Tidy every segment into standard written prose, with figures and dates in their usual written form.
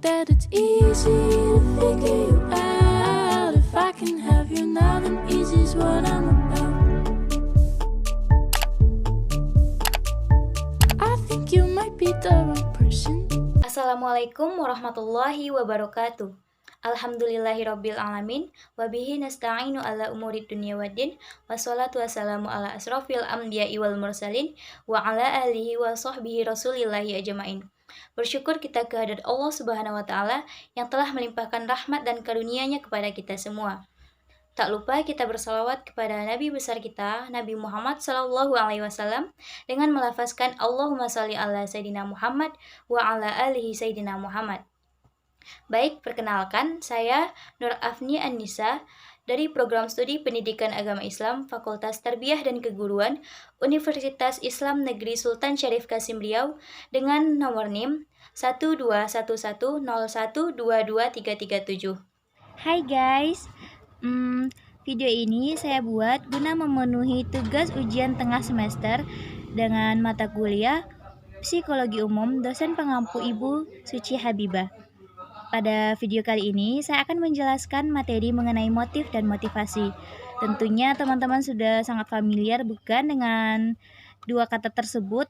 that it's easy to figure you out. If I can have you now, then easy's what I'm about. I think you might be the wrong person. Assalamualaikum warahmatullahi wabarakatuh. Alhamdulillahirabbil alamin wa bihi nasta'inu ala umuri dunya waddin wassalatu wassalamu ala asrofil anbiya'i wal mursalin wa ala alihi wa sahbihi rasulillahi ajmain. Bersyukur kita kehadirat Allah Subhanahu wa taala yang telah melimpahkan rahmat dan karunia-Nya kepada kita semua. Tak lupa kita bersalawat kepada Nabi besar kita, Nabi Muhammad sallallahu alaihi wasallam dengan melafazkan Allahumma shalli ala Sayyidina Muhammad wa ala alihi Sayyidina Muhammad. Baik, perkenalkan, saya Nur Afni An-Nisa dari Program Studi Pendidikan Agama Islam Fakultas Tarbiyah dan Keguruan Universitas Islam Negeri Sultan Syarif Kasim Riau dengan nomor NIM 12110122337. Hai guys, video ini saya buat guna memenuhi tugas ujian tengah semester dengan mata kuliah Psikologi Umum dosen pengampu Ibu Suci Habibah. Pada video kali ini, saya akan menjelaskan materi mengenai motif dan motivasi. Tentunya teman-teman sudah sangat familiar bukan dengan dua kata tersebut.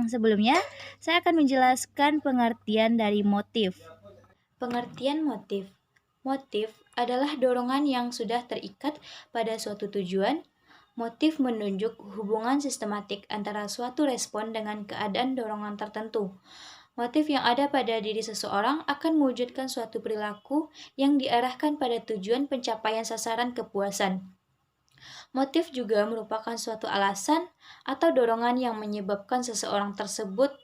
Sebelumnya, saya akan menjelaskan pengertian dari motif. Pengertian motif. Motif adalah dorongan yang sudah terikat pada suatu tujuan. Motif menunjuk hubungan sistematik antara suatu respon dengan keadaan dorongan tertentu. Motif yang ada pada diri seseorang akan mewujudkan suatu perilaku yang diarahkan pada tujuan pencapaian sasaran kepuasan. Motif juga merupakan suatu alasan atau dorongan yang menyebabkan seseorang tersebut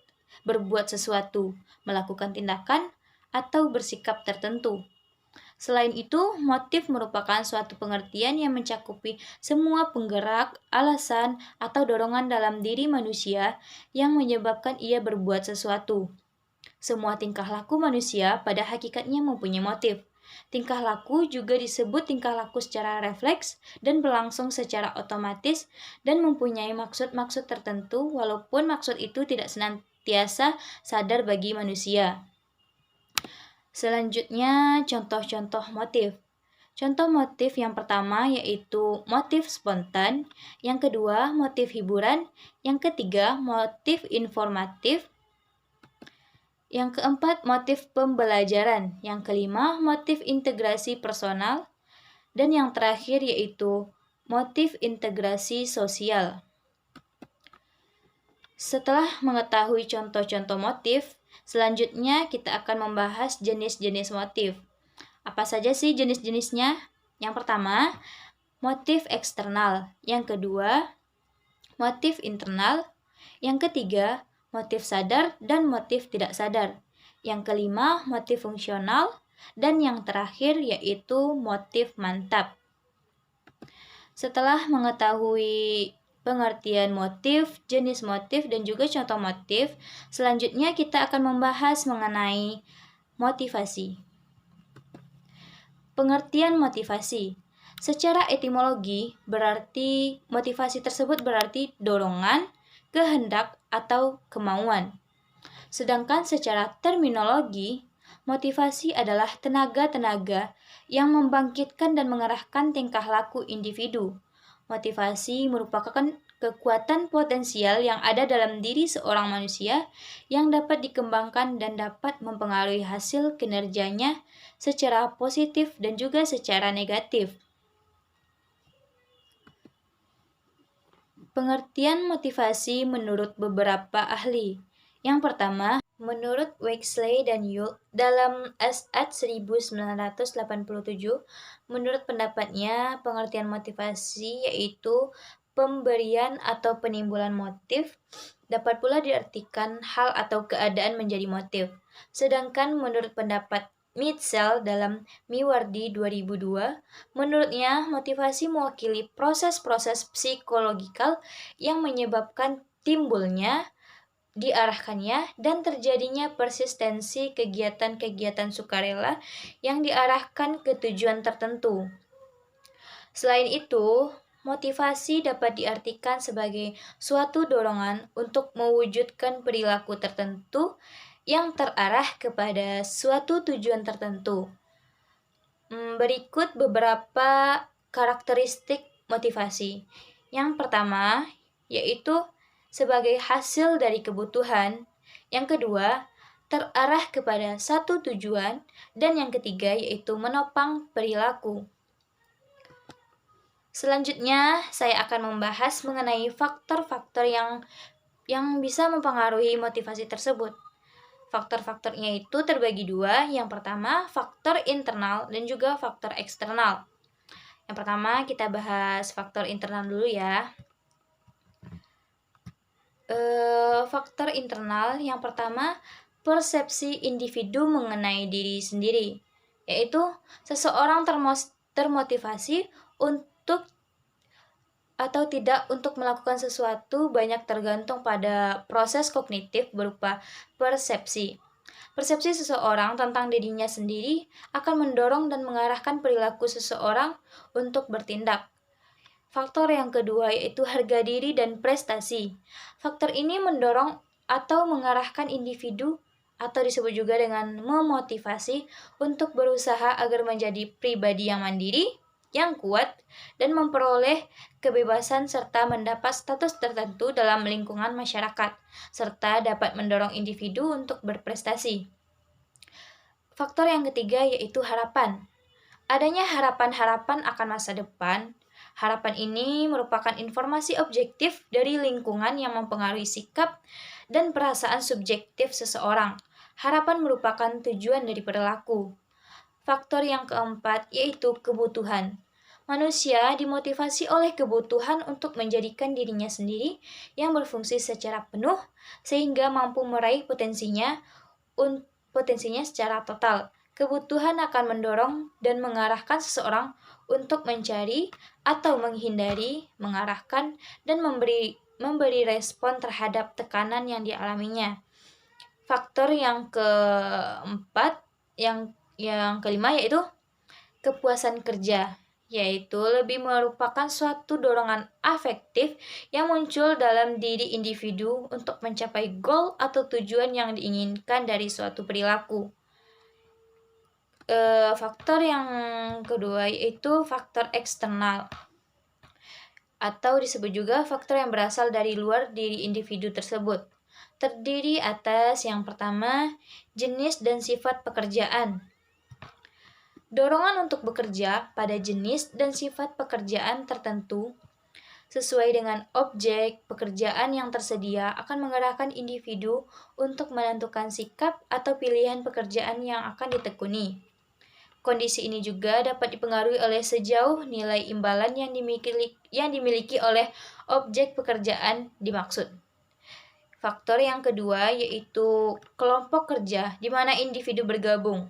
berbuat sesuatu, melakukan tindakan, atau bersikap tertentu. Selain itu, motif merupakan suatu pengertian yang mencakupi semua penggerak, alasan, atau dorongan dalam diri manusia yang menyebabkan ia berbuat sesuatu. Semua tingkah laku manusia pada hakikatnya mempunyai motif. Tingkah laku juga disebut tingkah laku secara refleks dan berlangsung secara otomatis dan mempunyai maksud-maksud tertentu walaupun maksud itu tidak senantiasa sadar bagi manusia. Selanjutnya, contoh-contoh motif. Contoh motif yang pertama yaitu motif spontan, yang kedua motif hiburan, yang ketiga motif informatif, yang keempat motif pembelajaran, yang kelima motif integrasi personal, dan yang terakhir yaitu motif integrasi sosial. Setelah mengetahui contoh-contoh motif, selanjutnya kita akan membahas jenis-jenis motif. Apa saja sih jenis-jenisnya? Yang pertama, motif eksternal. Yang kedua, motif internal. Yang ketiga, motif sadar dan motif tidak sadar. Yang kelima, motif fungsional. Dan yang terakhir yaitu motif mantap. Setelah mengetahui pengertian motif, jenis motif, dan juga contoh motif, selanjutnya kita akan membahas mengenai motivasi. Pengertian motivasi. Secara etimologi, berarti motivasi tersebut berarti dorongan, kehendak, atau kemauan. Sedangkan secara terminologi, motivasi adalah tenaga-tenaga yang membangkitkan dan mengarahkan tingkah laku individu. Motivasi merupakan kekuatan potensial yang ada dalam diri seorang manusia yang dapat dikembangkan dan dapat mempengaruhi hasil kinerjanya secara positif dan juga secara negatif. Pengertian motivasi menurut beberapa ahli. Yang pertama, menurut Wexley dan Yule dalam Ed 1987, menurut pendapatnya pengertian motivasi yaitu pemberian atau penimbulan motif, dapat pula diartikan hal atau keadaan menjadi motif. Sedangkan menurut pendapat Mitchell dalam Miwardi 2002, menurutnya motivasi mewakili proses-proses psikologikal yang menyebabkan timbulnya, diarahkannya, dan terjadinya persistensi kegiatan-kegiatan sukarela yang diarahkan ke tujuan tertentu. Selain itu, motivasi dapat diartikan sebagai suatu dorongan untuk mewujudkan perilaku tertentu yang terarah kepada suatu tujuan tertentu. Berikut beberapa karakteristik motivasi. Yang pertama, yaitu sebagai hasil dari kebutuhan. Yang kedua, terarah kepada satu tujuan. Dan yang ketiga, yaitu menopang perilaku. Selanjutnya, saya akan membahas mengenai faktor-faktor yang bisa mempengaruhi motivasi tersebut. Faktor-faktornya itu terbagi dua. Yang pertama, faktor internal dan juga faktor eksternal. Yang pertama, kita bahas faktor internal dulu ya. Faktor internal yang pertama, persepsi individu mengenai diri sendiri, yaitu seseorang termotivasi untuk atau tidak untuk melakukan sesuatu banyak tergantung pada proses kognitif berupa persepsi. Persepsi seseorang tentang dirinya sendiri akan mendorong dan mengarahkan perilaku seseorang untuk bertindak. Faktor yang kedua yaitu harga diri dan prestasi. Faktor ini mendorong atau mengarahkan individu atau disebut juga dengan memotivasi untuk berusaha agar menjadi pribadi yang mandiri, yang kuat, dan memperoleh kebebasan serta mendapat status tertentu dalam lingkungan masyarakat, serta dapat mendorong individu untuk berprestasi. Faktor yang ketiga yaitu harapan. Adanya harapan-harapan akan masa depan. Harapan ini merupakan informasi objektif dari lingkungan yang mempengaruhi sikap dan perasaan subjektif seseorang. Harapan merupakan tujuan dari perilaku. Faktor yang keempat yaitu kebutuhan. Manusia dimotivasi oleh kebutuhan untuk menjadikan dirinya sendiri yang berfungsi secara penuh sehingga mampu meraih potensinya secara total. Kebutuhan akan mendorong dan mengarahkan seseorang untuk mencari atau menghindari, mengarahkan, dan memberi respon terhadap tekanan yang dialaminya. Faktor yang keempat, yang kelima yaitu kepuasan kerja, yaitu lebih merupakan suatu dorongan afektif yang muncul dalam diri individu untuk mencapai goal atau tujuan yang diinginkan dari suatu perilaku. Faktor yang kedua yaitu faktor eksternal, atau disebut juga faktor yang berasal dari luar diri individu tersebut. Terdiri atas yang pertama, jenis dan sifat pekerjaan. Dorongan untuk bekerja pada jenis dan sifat pekerjaan tertentu sesuai dengan objek pekerjaan yang tersedia akan mengarahkan individu untuk menentukan sikap atau pilihan pekerjaan yang akan ditekuni. Kondisi ini juga dapat dipengaruhi oleh sejauh nilai imbalan yang dimiliki oleh objek pekerjaan dimaksud. Faktor yang kedua yaitu kelompok kerja di mana individu bergabung.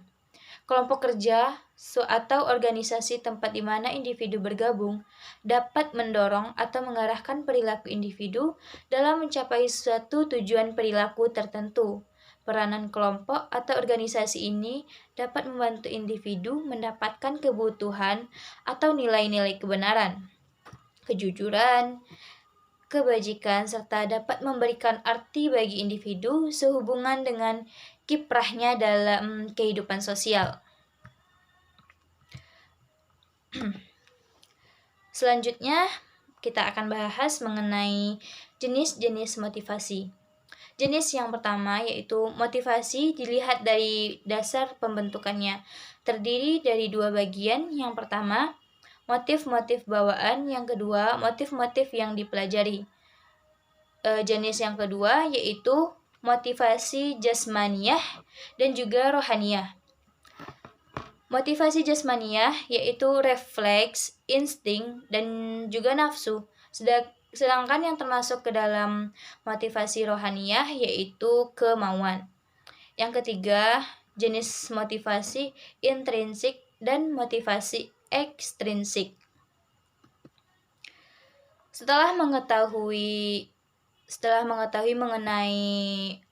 Kelompok kerja atau organisasi tempat di mana individu bergabung dapat mendorong atau mengarahkan perilaku individu dalam mencapai suatu tujuan perilaku tertentu. Peranan kelompok atau organisasi ini dapat membantu individu mendapatkan kebutuhan atau nilai-nilai kebenaran, kejujuran, kebajikan, serta dapat memberikan arti bagi individu sehubungan dengan kiprahnya dalam kehidupan sosial. Selanjutnya, kita akan bahas mengenai jenis-jenis motivasi. Jenis yang pertama yaitu motivasi dilihat dari dasar pembentukannya. Terdiri dari dua bagian. Yang pertama, motif-motif bawaan. Yang kedua, motif-motif yang dipelajari. Jenis yang kedua yaitu motivasi jasmaniah dan juga rohaniah. Motivasi jasmaniah yaitu refleks, insting, dan juga nafsu. Sedangkan yang termasuk ke dalam motivasi rohaniah yaitu kemauan. Yang ketiga, jenis motivasi intrinsik dan motivasi ekstrinsik. Setelah mengetahui mengenai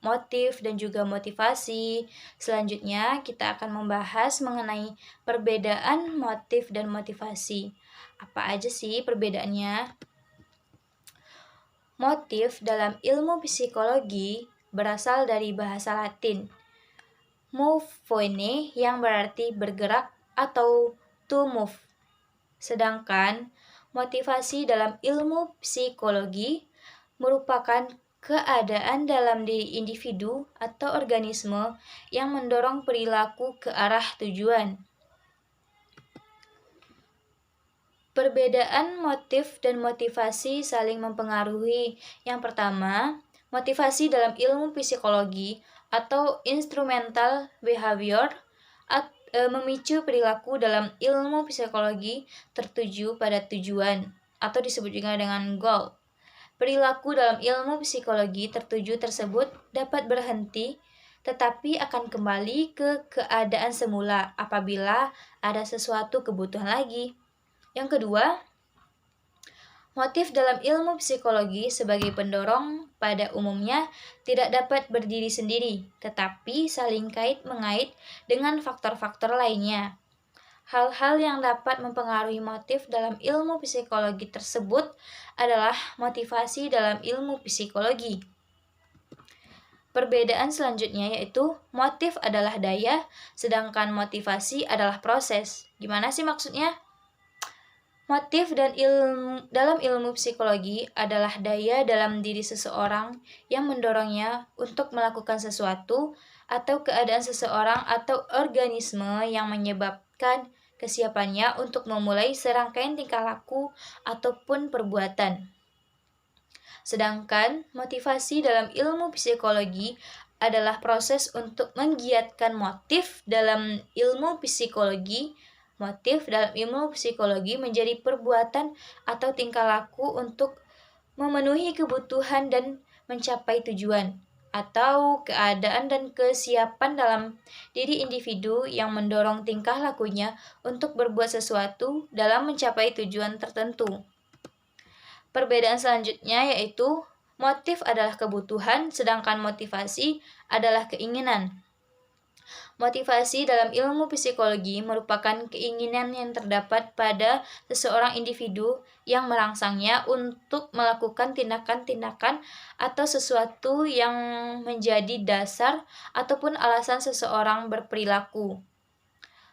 motif dan juga motivasi, selanjutnya kita akan membahas mengenai perbedaan motif dan motivasi. Apa aja sih perbedaannya? Motif dalam ilmu psikologi berasal dari bahasa Latin movere yang berarti bergerak atau to move. Sedangkan motivasi dalam ilmu psikologi merupakan keadaan dalam diri individu atau organisme yang mendorong perilaku ke arah tujuan. Perbedaan motif dan motivasi saling mempengaruhi. Yang pertama, motivasi dalam ilmu psikologi atau instrumental behavior memicu perilaku dalam ilmu psikologi tertuju pada tujuan atau disebut juga dengan goal. Perilaku dalam ilmu psikologi tertuju tersebut dapat berhenti tetapi akan kembali ke keadaan semula apabila ada sesuatu kebutuhan lagi. Yang kedua, motif dalam ilmu psikologi sebagai pendorong pada umumnya tidak dapat berdiri sendiri, tetapi saling kait-mengait dengan faktor-faktor lainnya. Hal-hal yang dapat mempengaruhi motif dalam ilmu psikologi tersebut adalah motivasi dalam ilmu psikologi. Perbedaan selanjutnya yaitu motif adalah daya, sedangkan motivasi adalah proses. Gimana sih maksudnya? Motif dalam ilmu psikologi adalah daya dalam diri seseorang yang mendorongnya untuk melakukan sesuatu atau keadaan seseorang atau organisme yang menyebabkan kesiapannya untuk memulai serangkaian tingkah laku ataupun perbuatan. Sedangkan motivasi dalam ilmu psikologi adalah proses untuk menggiatkan motif dalam ilmu psikologi. Motif dalam ilmu psikologi menjadi perbuatan atau tingkah laku untuk memenuhi kebutuhan dan mencapai tujuan, atau keadaan dan kesiapan dalam diri individu yang mendorong tingkah lakunya untuk berbuat sesuatu dalam mencapai tujuan tertentu. Perbedaan selanjutnya yaitu motif adalah kebutuhan, sedangkan motivasi adalah keinginan. Motivasi dalam ilmu psikologi merupakan keinginan yang terdapat pada seseorang individu yang merangsangnya untuk melakukan tindakan-tindakan atau sesuatu yang menjadi dasar ataupun alasan seseorang berperilaku.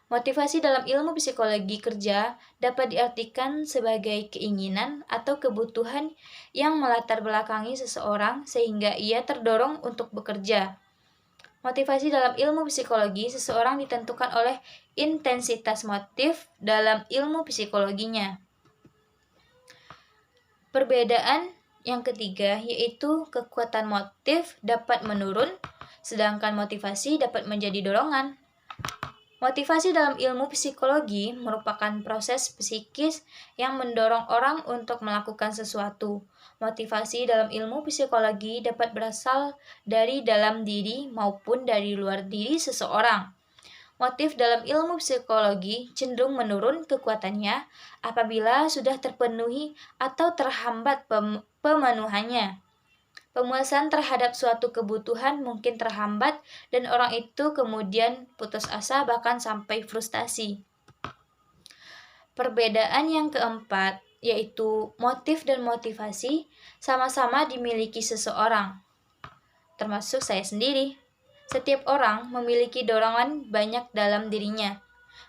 Motivasi dalam ilmu psikologi kerja dapat diartikan sebagai keinginan atau kebutuhan yang melatar belakangi seseorang sehingga ia terdorong untuk bekerja. Motivasi dalam ilmu psikologi seseorang ditentukan oleh intensitas motif dalam ilmu psikologinya. Perbedaan yang ketiga yaitu kekuatan motif dapat menurun, sedangkan motivasi dapat menjadi dorongan. Motivasi dalam ilmu psikologi merupakan proses psikis yang mendorong orang untuk melakukan sesuatu. Motivasi dalam ilmu psikologi dapat berasal dari dalam diri maupun dari luar diri seseorang. Motif dalam ilmu psikologi cenderung menurun kekuatannya apabila sudah terpenuhi atau terhambat pemenuhannya. Pemuasan terhadap suatu kebutuhan mungkin terhambat dan orang itu kemudian putus asa bahkan sampai frustasi. Perbedaan yang keempat yaitu motif dan motivasi sama-sama dimiliki seseorang, termasuk saya sendiri. Setiap orang memiliki dorongan banyak dalam dirinya.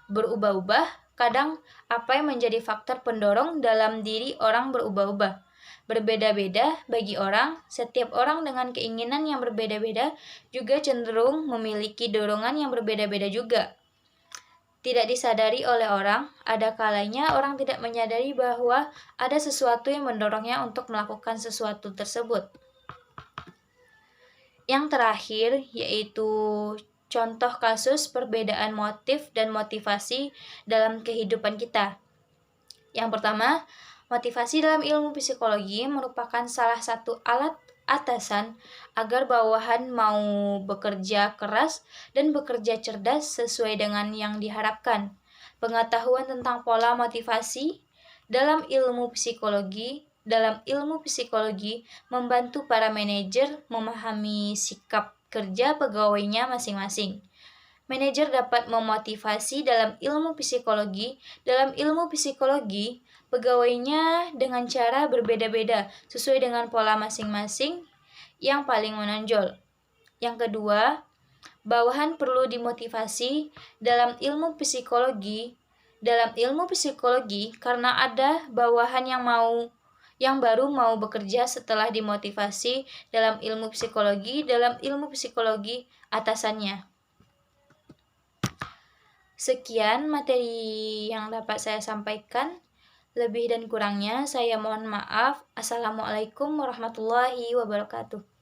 Berubah-ubah, kadang apa yang menjadi faktor pendorong dalam diri orang berubah-ubah. Berbeda-beda bagi orang, setiap orang dengan keinginan yang berbeda-beda juga cenderung memiliki dorongan yang berbeda-beda juga. Tidak disadari oleh orang, ada kalanya orang tidak menyadari bahwa ada sesuatu yang mendorongnya untuk melakukan sesuatu tersebut. Yang terakhir yaitu contoh kasus perbedaan motif dan motivasi dalam kehidupan kita. Yang pertama, motivasi dalam ilmu psikologi merupakan salah satu alat atasan agar bawahan mau bekerja keras dan bekerja cerdas sesuai dengan yang diharapkan. Pengetahuan tentang pola motivasi dalam ilmu psikologi membantu para manajer memahami sikap kerja pegawainya masing-masing. Manajer dapat memotivasi dalam ilmu psikologi. Dalam ilmu psikologi, pegawainya dengan cara berbeda-beda sesuai dengan pola masing-masing yang paling menonjol. Yang kedua, bawahan perlu dimotivasi dalam ilmu psikologi. Dalam ilmu psikologi, karena ada bawahan yang baru mau bekerja setelah dimotivasi dalam ilmu psikologi atasannya. Sekian materi yang dapat saya sampaikan. Lebih dan kurangnya saya mohon maaf. Assalamualaikum warahmatullahi wabarakatuh.